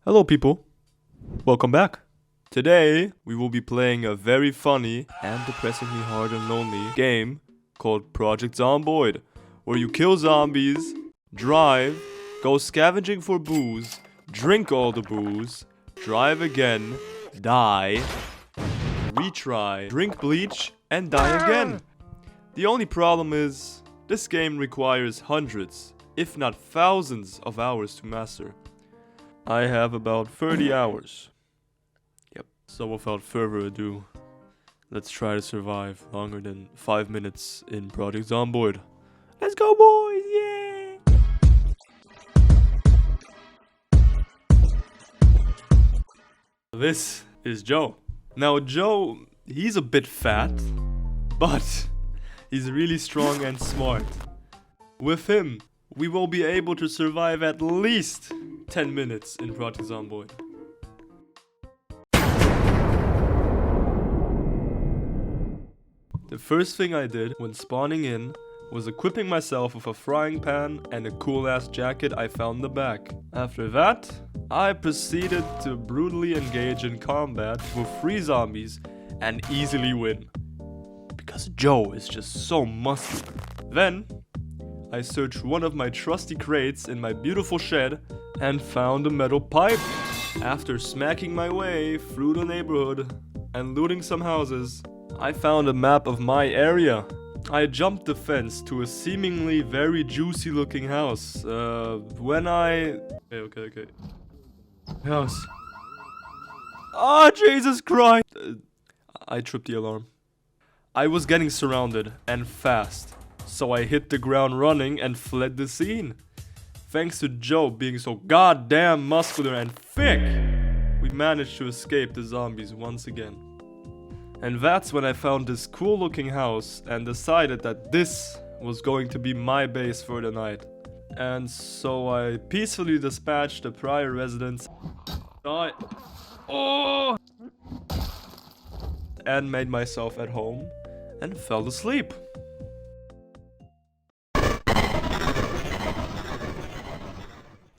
Hello people, welcome back. Today we will be playing a very funny and depressingly hard and lonely game called Project Zomboid, where you kill zombies, drive, go scavenging for booze, drink all the booze, drive again, die, retry, drink bleach, and die again. The only problem is, this game requires hundreds, if not thousands of hours to master. I have about 30 hours. Yep. So without further ado, let's try to survive longer than 5 minutes in Project Zomboid. Let's go, boys! Yeah! This is Joe. Now Joe, he's a bit fat, but he's really strong and smart. With him, we will be able to survive at least 10 minutes in Project Zomboid. The first thing I did when spawning in was equipping myself with a frying pan and a cool ass jacket I found in the back. After that, I proceeded to brutally engage in combat with 3 zombies and easily win. Because Joe is just so muscular. Then, I searched one of my trusty crates in my beautiful shed and found a metal pipe. After smacking my way through the neighborhood and looting some houses, I found a map of my area. I jumped the fence to a seemingly very juicy looking house. Okay. House. Ah, Jesus Christ! I tripped the alarm. I was getting surrounded, and fast. So I hit the ground running and fled the scene. Thanks to Joe being so goddamn muscular and thick, we managed to escape the zombies once again. And that's when I found this cool looking house and decided that this was going to be my base for the night. And so I peacefully dispatched the prior residents and made myself at home and fell asleep.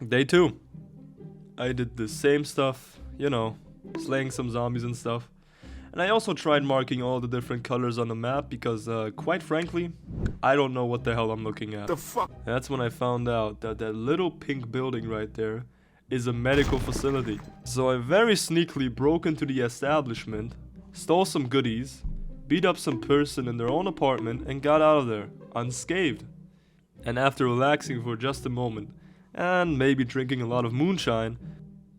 Day 2. I did the same stuff, you know, slaying some zombies and stuff. And I also tried marking all the different colors on the map because, quite frankly, I don't know what the hell I'm looking at. The fuck? That's when I found out that that little pink building right there is a medical facility. So I very sneakily broke into the establishment, stole some goodies, beat up some person in their own apartment, and got out of there, unscathed. And after relaxing for just a moment, and maybe drinking a lot of moonshine,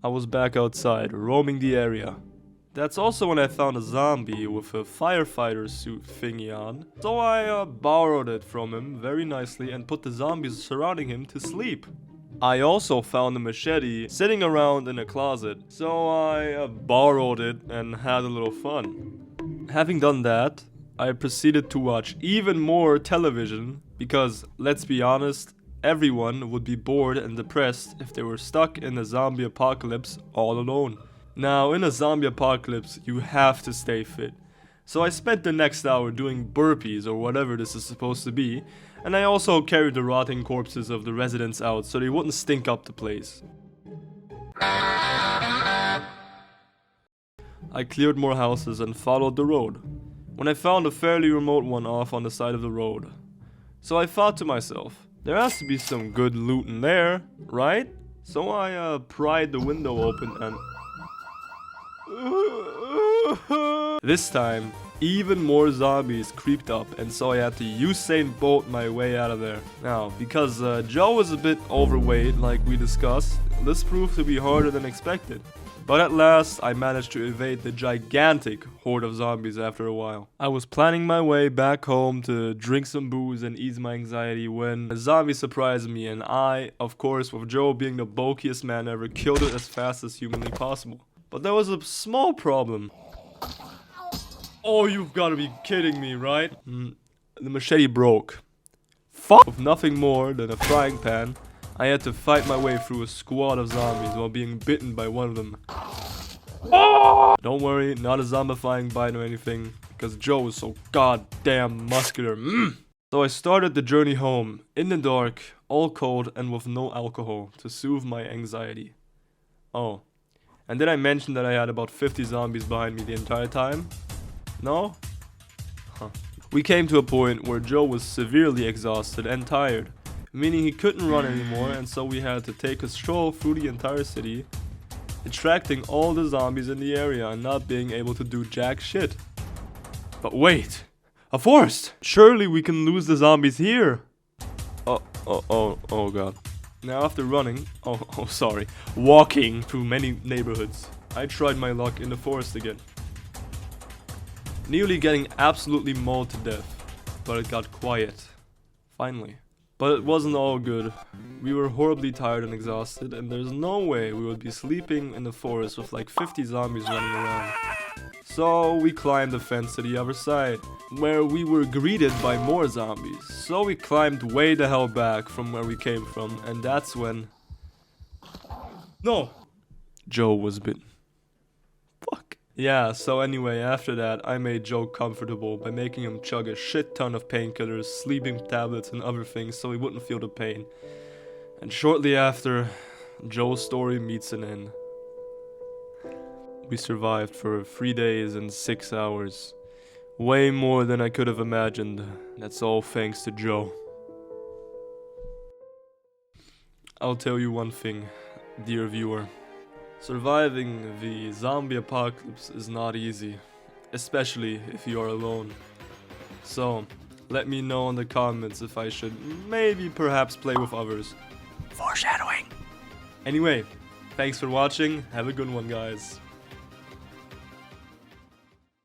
I was back outside, roaming the area. That's also when I found a zombie with a firefighter suit thingy on, so I borrowed it from him very nicely and put the zombies surrounding him to sleep. I also found a machete sitting around in a closet, so I borrowed it and had a little fun. Having done that, I proceeded to watch even more television because, let's be honest, everyone would be bored and depressed if they were stuck in a zombie apocalypse all alone. Now, in a zombie apocalypse, you have to stay fit. So I spent the next hour doing burpees or whatever this is supposed to be, and I also carried the rotting corpses of the residents out so they wouldn't stink up the place. I cleared more houses and followed the road, when I found a fairly remote one off on the side of the road. So I thought to myself, there has to be some good loot in there, right? So I pried the window open and... This time, even more zombies creeped up, and so I had to Usain Bolt my way out of there. Now, because Joe was a bit overweight, like we discussed, this proved to be harder than expected. But at last, I managed to evade the gigantic horde of zombies after a while. I was planning my way back home to drink some booze and ease my anxiety when a zombie surprised me, and I, of course, with Joe being the bulkiest man ever, killed it as fast as humanly possible. But there was a small problem. Oh, you've got to be kidding me, right? The machete broke. Fuck! With nothing more than a frying pan, I had to fight my way through a squad of zombies while being bitten by one of them. Don't worry, not a zombifying bite or anything, because Joe was so goddamn muscular. So I started the journey home, in the dark, all cold and with no alcohol, to soothe my anxiety. Oh, And did I mention that I had about 50 zombies behind me the entire time? No? Huh. We came to a point where Joe was severely exhausted and tired, meaning he couldn't run anymore, and so we had to take a stroll through the entire city, attracting all the zombies in the area and not being able to do jack shit. But wait! A forest! Surely we can lose the zombies here! Oh god. Now after running, walking through many neighborhoods, I tried my luck in the forest again. Nearly getting absolutely mauled to death, but it got quiet. Finally. But it wasn't all good. We were horribly tired and exhausted, and there's no way we would be sleeping in the forest with like 50 zombies running around. So we climbed the fence to the other side, where we were greeted by more zombies. So we climbed way the hell back from where we came from, and that's when... No! Joe was bitten. Fuck. Yeah, so anyway, after that, I made Joe comfortable by making him chug a shit ton of painkillers, sleeping tablets and other things so he wouldn't feel the pain. And shortly after, Joe's story meets an end. We survived for 3 days and 6 hours. Way more than I could have imagined. That's all thanks to Joe. I'll tell you one thing, dear viewer. Surviving the zombie apocalypse is not easy, especially if you are alone. So, let me know in the comments if I should perhaps play with others. Foreshadowing. Anyway, thanks for watching. Have a good one, guys.